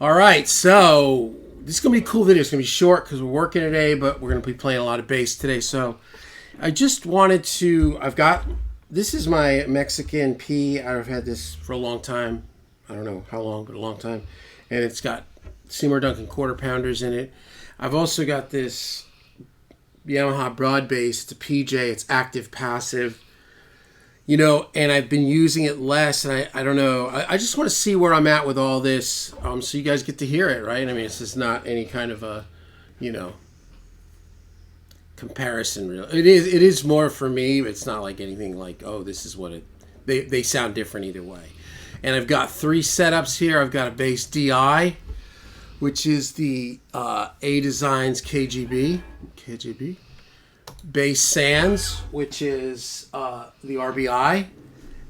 All right, so this is going to be a cool video. It's going to be short because we're working today, but we're going to be playing a lot of bass today. So I just wanted to, this is my Mexican P. I've had this for a long time. I don't know how long, but a long time. And it's got Seymour Duncan quarter pounders in it. I've also got this Yamaha broad bass. It's a PJ. It's active passive. You know, and I've been using it less, and I don't know. I just want to see where I'm at with all this, so you guys get to hear it, right? I mean, it's just not any kind of a, comparison. Really, it is more for me. It's not like anything like, oh, this is what it. They sound different either way. And I've got 3 setups here. I've got a bass DI, which is the A Designs KGB. Bass Sands, which is the RBI,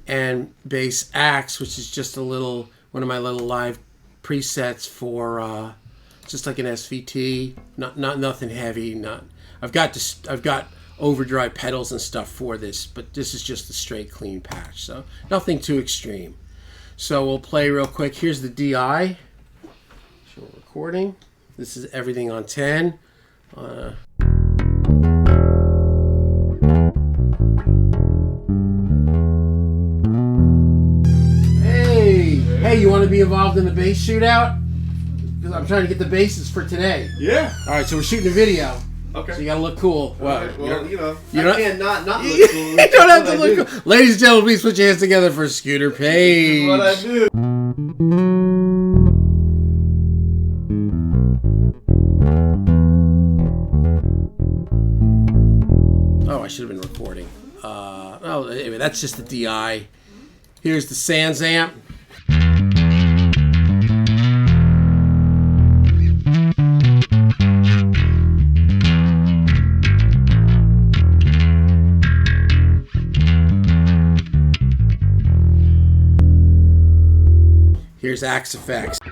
and Bass Axe, which is just one of my little live presets for just like an SVT, not nothing heavy. I've got overdrive pedals and stuff for this, but this is just a straight clean patch, so nothing too extreme. So we'll play real quick. Here's the DI. Show recording. This is everything on 10. Hey, you want to be involved in the bass shootout? Because I'm trying to get the basses for today. Yeah. All right, so we're shooting a video. Okay. So you got to look cool. Well, I can't not look cool. You don't have to look cool. Ladies and gentlemen, please put your hands together for Scooter Page. What I do. Oh, I should have been recording. Anyway, that's just the DI. Here's the Sans amp. Here's Axe Effects. You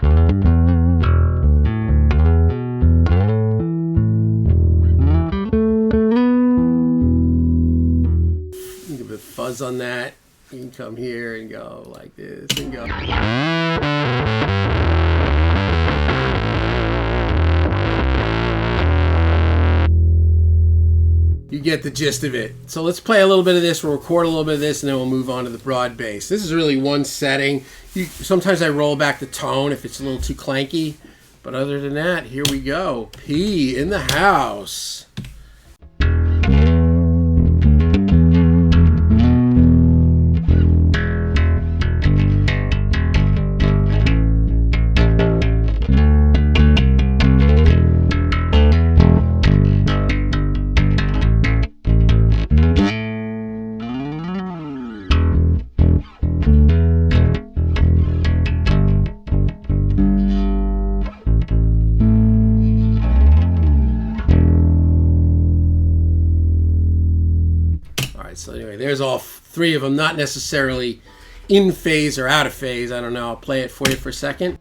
can put fuzz on that. You can come here and go like this and go. You get the gist of it. So let's play a little bit of this. We'll record a little bit of this, and then we'll move on to the broad bass. This is really one setting. Sometimes I roll back the tone if it's a little too clanky. But other than that, here we go. P in the house. So anyway, there's all 3 of them, not necessarily in phase or out of phase. I don't know. I'll play it for you for a second.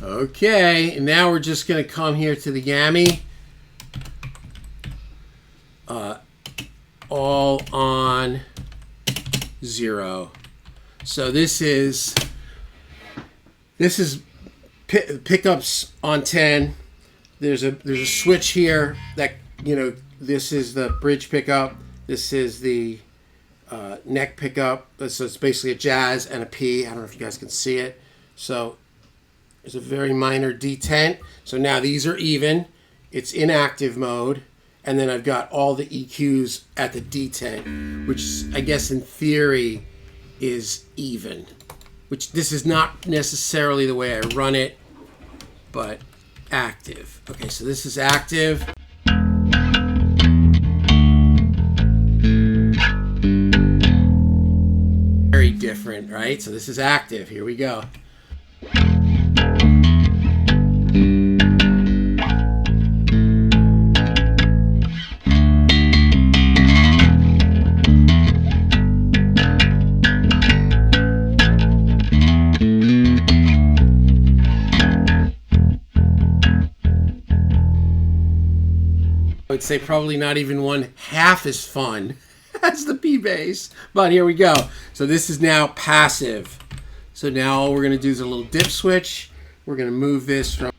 Okay, and now we're just going to come here to the Yami. All on 0. So this is pickups on 10. There's a switch here that, this is the bridge pickup. This is the neck pickup. So it's basically a jazz and a P. I don't know if you guys can see it. So there's a very minor detent. So now these are even. It's in active mode. And then I've got all the EQs at the detent, which I guess in theory is even. Which this is not necessarily the way I run it, but active. Okay, so this is active. Very different, right? So this is active. Here we go. I would say probably not even one half as fun as the P bass. But here we go. So this is now passive. So now all we're going to do is a little dip switch. We're going to move this from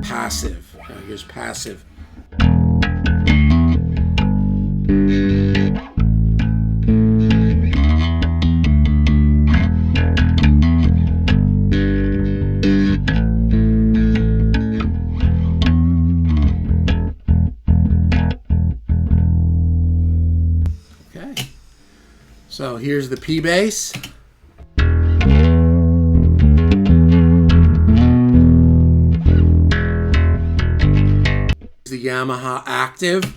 passive. Now here's passive. Okay. So here's the P bass. The Yamaha Active.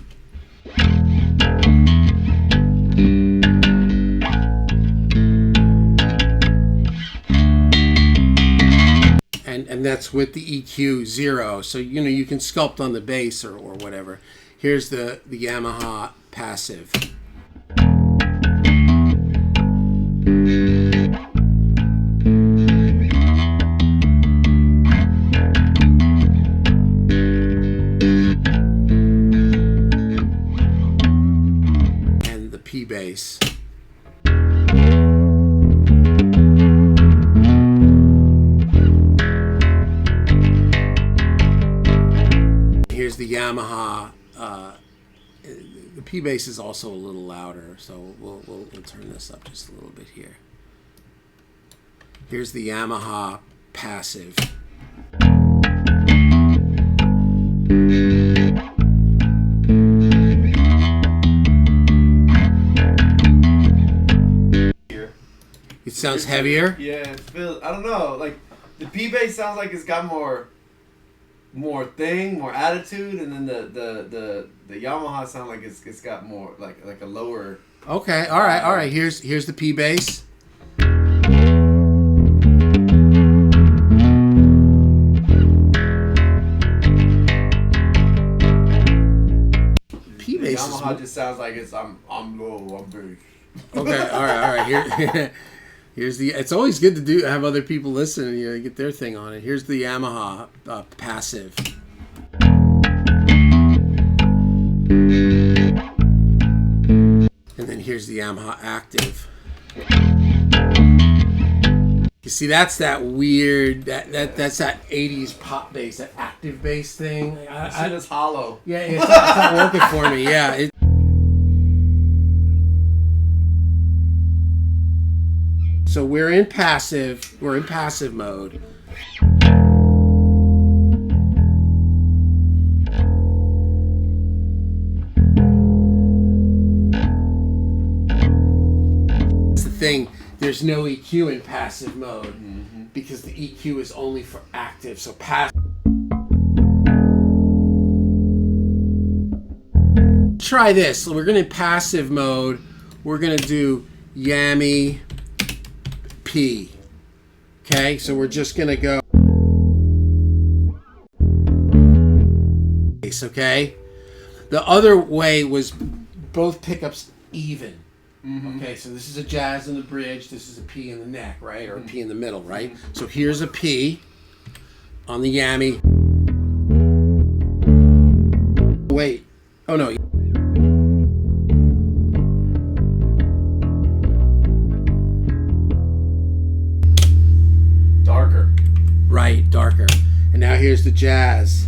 And that's with the EQ 0. So, you know, you can sculpt on the bass or whatever. Here's the Yamaha Passive. P bass. Here's the Yamaha. The P bass is also a little louder, so we'll turn this up just a little bit here. Here's the Yamaha Passive. It sounds heavier? Yeah, it feels, I don't know, like the P bass sounds like it's got more attitude, and then the Yamaha sound like it's got more like a lower. Okay, all right. Here's the P bass. P bass. Yamaha just sounds like I'm low, I'm big. Okay, all right. Here's the. It's always good to have other people listen and get their thing on it. Here's the Yamaha Passive. And then here's the Yamaha Active. You see, that's that weird that's that 80s pop bass, that active bass thing. It's hollow. Yeah, it's not working for me. Yeah. So we're in passive mode. That's the thing, there's no EQ in passive mode because the EQ is only for active. So passive. Try this. So we're going to passive mode. We're going to do Yami P. Okay, so we're just gonna go. Okay, the other way was both pickups even. Okay, so this is a jazz in the bridge, this is a P in the neck, right, or a P in the middle, right? So here's a P on the Yami. Wait, oh no. Right, darker. And now here's the jazz.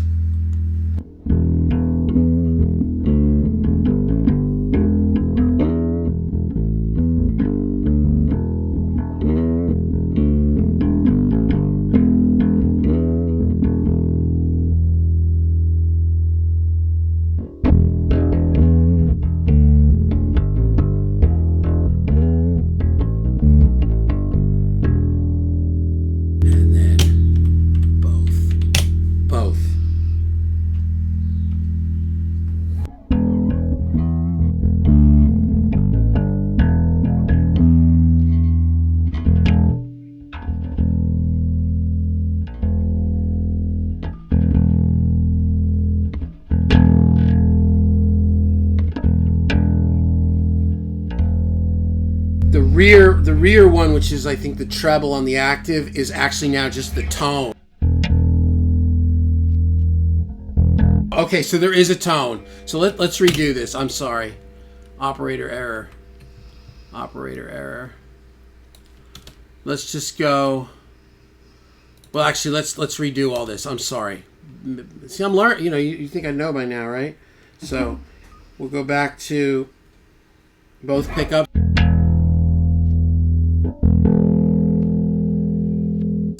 The rear one, which is I think the treble on the active, is actually now just the tone. Okay, so there is a tone. So let's redo this. I'm sorry. Operator error. Operator error. Let's just go. Well, actually, let's redo all this. I'm sorry. See, I'm learning. You know, you think I know by now, right? So we'll go back to both pickups.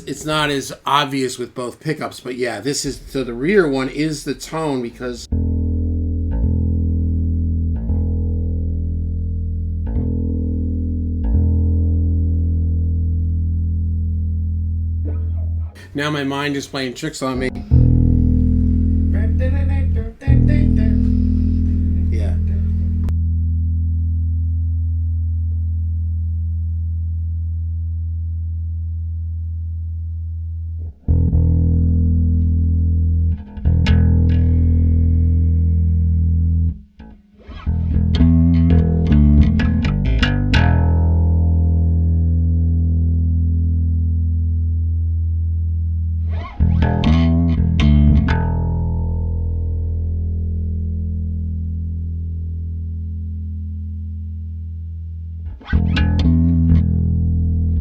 It's not as obvious with both pickups, but yeah, this is, so the rear one is the tone because now my mind is playing tricks on me. Yeah.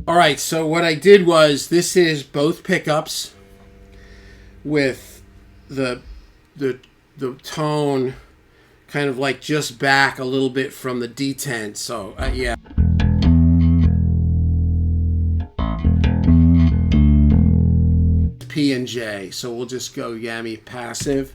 All right, so what I did was, this is both pickups with the tone kind of like just back a little bit from the D10. So yeah. P and J. So we'll just go Yami passive.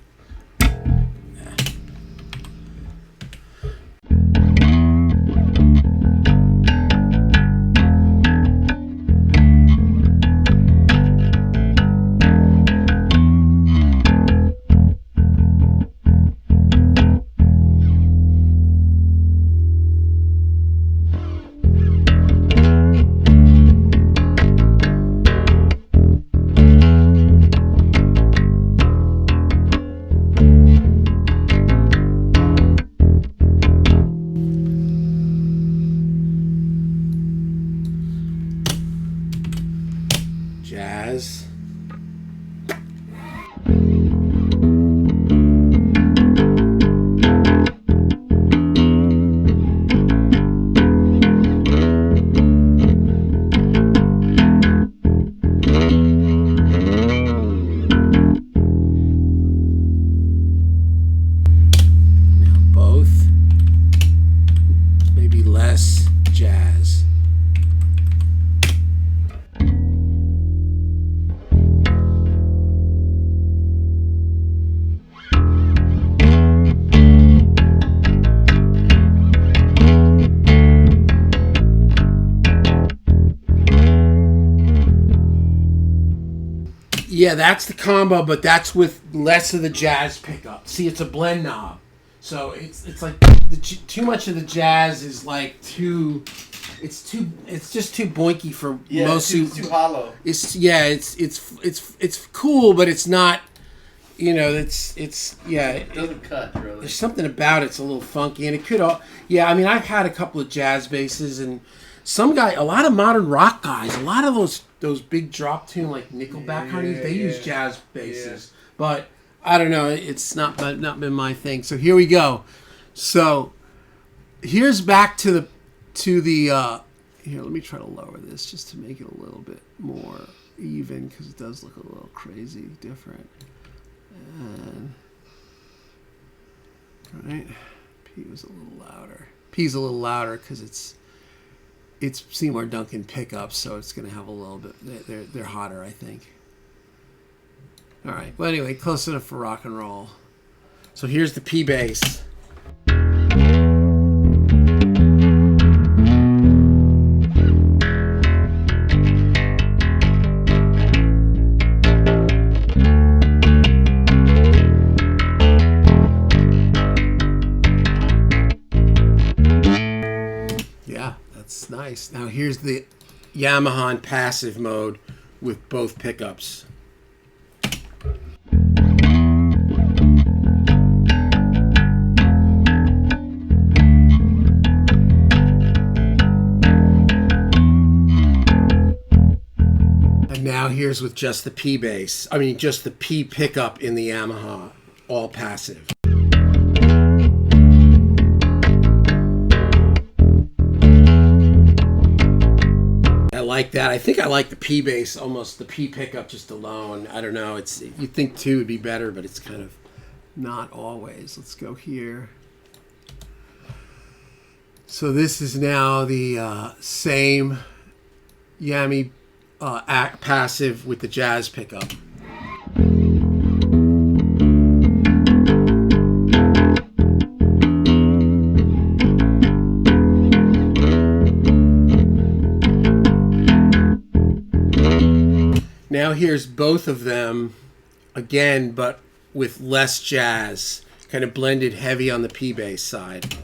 Jazz. Now both. Maybe less jazz. Yeah, that's the combo, but that's with less of the jazz pickup. See, it's a blend knob, so it's like too much of the jazz is like too. It's just too boinky for most. It's too hollow. It's cool, but it's not. You know, it doesn't cut really. There's something about it's a little funky, and it could all. Yeah, I mean, I've had a couple of jazz basses, and a lot of modern rock guys, a lot of those big drop tune like Nickelback honeys, they use jazz basses. But I don't know, it's not been my thing. So here we go. So here's back to the here, let me try to lower this just to make it a little bit more even, because it does look a little crazy different. And right, P was a little louder. P's a little louder because it's Seymour Duncan pickups, so it's going to have a little bit. They're hotter, I think. All right. Well, anyway, close enough for rock and roll. So here's the P bass. Nice. Now here's the Yamaha passive mode with both pickups. And now here's with just the P bass. I mean, just the P pickup in the Yamaha. all passive. I like that. I think I like the P bass, almost the P pickup just alone. I don't know. It's, you'd think 2 would be better, but it's kind of not always. Let's go here. So this is now the same Yami passive with the jazz pickup. Now here's both of them again, but with less jazz, kind of blended heavy on the P bass side.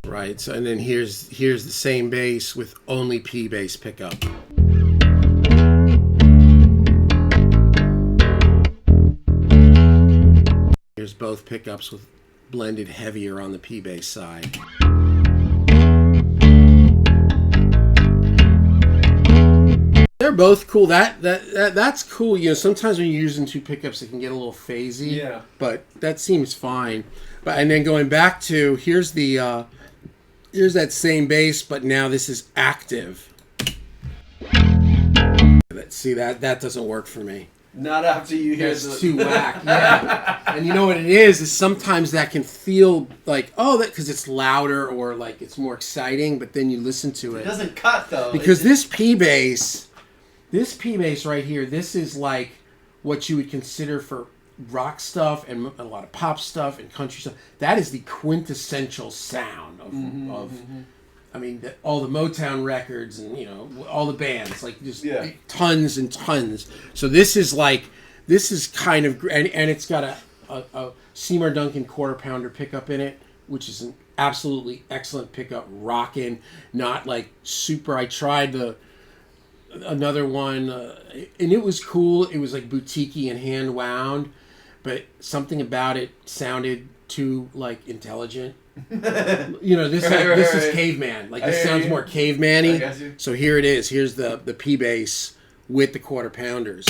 Right, so and then here's the same bass with only P bass pickup. Here's both pickups with blended heavier on the P bass side. They're both cool. That's cool. You know, sometimes when you're using 2 pickups, it can get a little phasey. Yeah. But that seems fine. But and then going back to here's that same bass, but now this is active. See that doesn't work for me. Not after you hear It's too whack. Yeah. And you know what it is sometimes that can feel like, oh, that because it's louder or like it's more exciting, but then you listen to it. It doesn't cut though. Because this P bass right here, this is like what you would consider for rock stuff and a lot of pop stuff and country stuff. That is the quintessential sound of I mean, all the Motown records and, you know, all the bands, like just tons and tons. So this is kind of, and it's got a Seymour Duncan quarter pounder pickup in it, which is an absolutely excellent pickup, rockin', not like super. I tried another one, and it was cool. It was like boutiquey and hand wound, but something about it sounded too like intelligent. You know, this is caveman. Like this sounds more caveman-y. So here it is. Here's the P bass with the quarter pounders.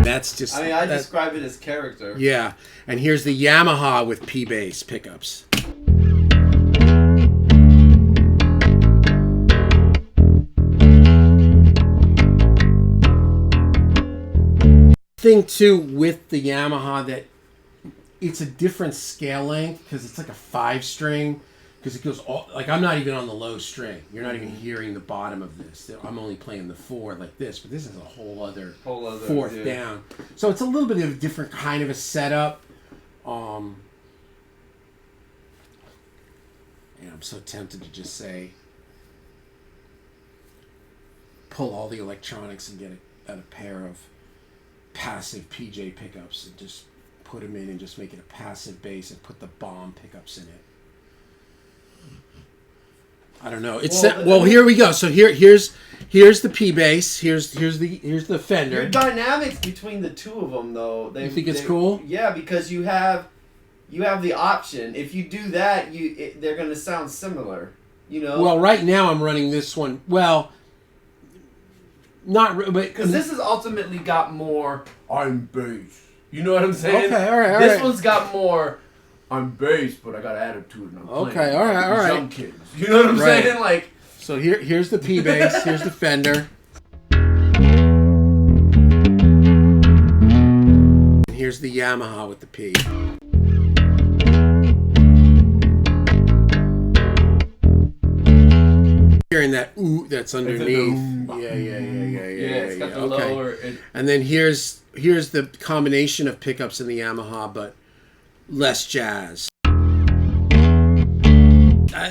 That's just. I mean, I describe it as character. Yeah, and here's the Yamaha with P bass pickups. Thing too with the Yamaha that it's a different scale length because it's like a 5-string because it goes all like I'm not even on the low string. You're not even hearing the bottom of this. I'm only playing the 4 like this, but this is a whole other fourth down. So it's a little bit of a different kind of a setup. And I'm so tempted to just say pull all the electronics and get a pair of passive PJ pickups and just put them in and just make it a passive bass and put the bomb pickups in it. I don't know. It's here we go. So here's the P bass. Here's the Fender. Your dynamics between the two of them though. You think it's cool? Yeah, because you have the option. If you do that, they're going to sound similar. You know. Well, right now I'm running this one. Well. Not, but because this has ultimately got more. I'm bass. You know what I'm saying? Okay, all right. This one's got more. I'm bass, but I got attitude and I'm playing. Okay, all right. Young kids. You know what I'm saying? Like. So here's the P bass. Here's the Fender. And here's the Yamaha with the P. Hearing that ooh that's underneath. Yeah. It's got the lower. And then here's the combination of pickups in the Yamaha, but less jazz.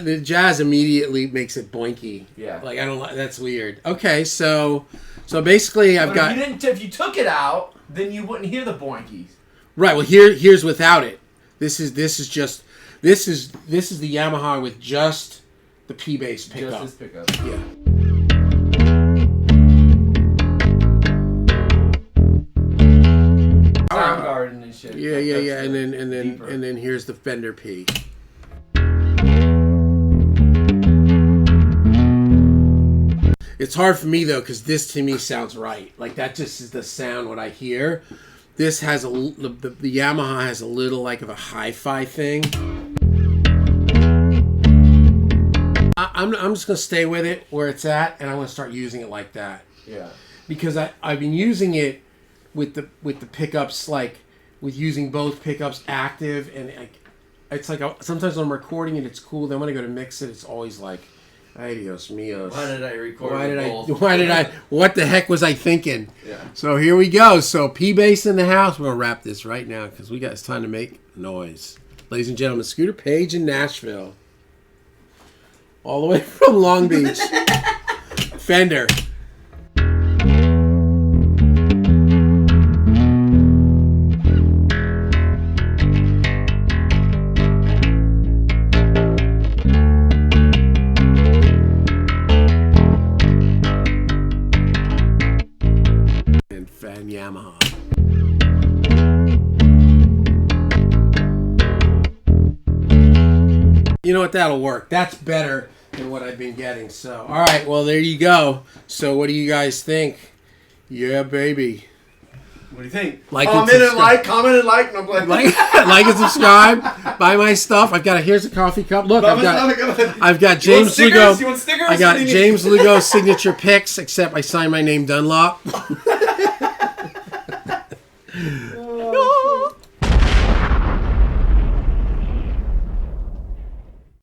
The jazz immediately makes it boinky. Yeah. Like I don't like. That's weird. Okay, so basically I've got. If you took it out, then you wouldn't hear the boinkies. Right. Well, here's without it. This is the Yamaha with just the P bass pickup. Just this pickup. Yeah. Soundgarden and shit. Yeah, Like, yeah, that's yeah. deeper. And then here's the Fender P. It's hard for me though, because this to me sounds right. Like that just is the sound what I hear. This has the Yamaha has a little like of a hi-fi thing. I'm just gonna stay with it where it's at, and I'm gonna start using it like that. Yeah. Because I've been using it with the pickups, like with using both pickups active, and like it's like sometimes when I'm recording it, it's cool. Then when I go to mix it, it's always like, ay Dios míos. Why did I record? What the heck was I thinking? Yeah. So here we go. So P bass in the house. We're gonna wrap this right now because it's time to make noise, ladies and gentlemen. Scooter Page in Nashville, all the way from Long Beach. Fender. And Yamaha. You know what? That'll work. That's better than what I've been getting. So, all right. Well, there you go. So, what do you guys think? Yeah, baby. What do you think? Comment and like. No, like and subscribe. Buy my stuff. Here's a coffee cup. Look, I've got James Lugo. You want stickers? I got James Lugo signature picks. Except I signed my name Dunlop.